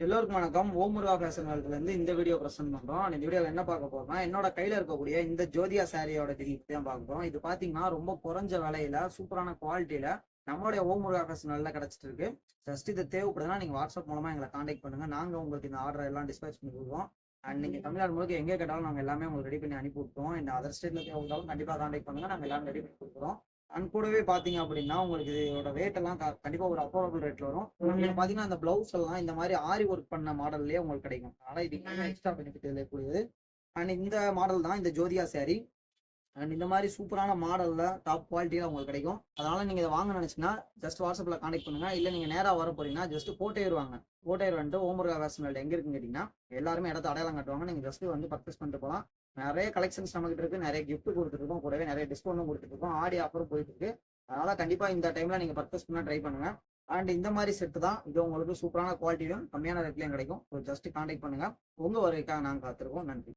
எல்லோருக்கும் வணக்கம். முருகா ஃபேஷன் வேர்ல்ட்ல இந்த வீடியோ பிரசன்ட் பண்றோம். இந்த வீடியோல என்ன பார்க்க போறோம்னா, என்னோட கையில இருக்கக்கூடிய இந்த ஜோதியா சாரியோட டீடைல்ஸ் தான் பார்க்க போறோம். இது பாத்தீங்கன்னா ரொம்ப குறைஞ்ச விலையில சூப்பரான குவாலிட்டியில நம்மளுடைய முருகா ஃபேஷன் வேர்ல்ட்ல கிடைச்சிட்டு இருக்கு. ஜஸ்ட் இது தேவைப்படுதுன்னா நீங்க வாட்ஸ்அப் மூலமா எங்களை கான்டாக்ட் பண்ணுங்க. நாங்க உங்களுக்கு இந்த ஆர்டர் எல்லாம் டிஸ்பேச் பண்ணி கொடுப்போம். அண்ட் நீங்க தமிழ்நாடு முழுக்க எங்க கேட்டாலும் நாங்க எல்லாமே உங்களுக்கு ரெடி பண்ணி அனுப்பி விட்டுருவோம். இந்த அதர் ஸ்டேட்ல தேவைப்பட்டாலும் கண்டிப்பா கான்டாக்ட் பண்ணுங்க. நாங்க எல்லாமே ரெடி பண்ணி கொடுக்குறோம். அண்ட் கூடவே பாத்தீங்க அப்படின்னா உங்களுக்கு இதோட ரேட் எல்லாம் கண்டிப்பா ஒரு அஃபோர்டபுள் ரேட்ல வரும். நீங்க பாத்தீங்கன்னா அந்த பிளவுஸ் எல்லாம் இந்த மாதிரி ஆரி ஒர்க் பண்ண மாடல்லயே உங்களுக்கு கிடைக்கும். ஆனா இது எக்ஸ்ட்ரா பெனிஃபிட் இதுல கூடியது. அண்ட் இந்த மாடல் தான் இந்த ஜோதியா சாரி. அண்ட் இந்த மாதிரி சூப்பரான மாடல்ல டாப் குவாலிட்டியில உங்களுக்கு கிடைக்கும். அதனால நீங்க இதை வாங்க நினைச்சுன்னா ஜஸ்ட் வாட்ஸ்அப்ல கான்டாக்ட் பண்ணுங்க. இல்ல நீங்க நேரா வர போறீங்கன்னா ஜஸ்ட் கோட்டையூர் வாங்க. கோட்டையூர் வந்துட்டு முருகா ஃபேஷன் வேர்ல்ட் எங்க இருக்குன்னு கேட்டீங்கன்னா எல்லாருமே இடத்த அடையாளம் காட்டுவாங்க. நீங்க ஜஸ்ட் வந்து பர்ச்சேஸ் பண்ணிட்டு போகலாம். நிறைய கலெக்ஷன்ஸ் நமக்கு இருக்கு. நிறைய கிஃப்ட் கொடுத்துருக்கோம். கூடவே நிறைய டிஸ்கவுண்டும் கொடுத்துருக்கோம். ஆடி ஆஃபரும் போயிட்டு இருக்கு. அதனால கண்டிப்பா இந்த டைம்ல நீங்க பர்ச்சேஸ் பண்ண ட்ரை பண்ணுங்க. அண்ட் இந்த மாதிரி செட் தான் இது உங்களுக்கு சூப்பரான குவாலிட்டியும் கம்மியான ரேட்லயும் கிடைக்கும். ஜஸ்ட் கான்டாக்ட் பண்ணுங்க. உங்க வருகைக்காக நாங்க காத்திருக்கோம். நன்றி.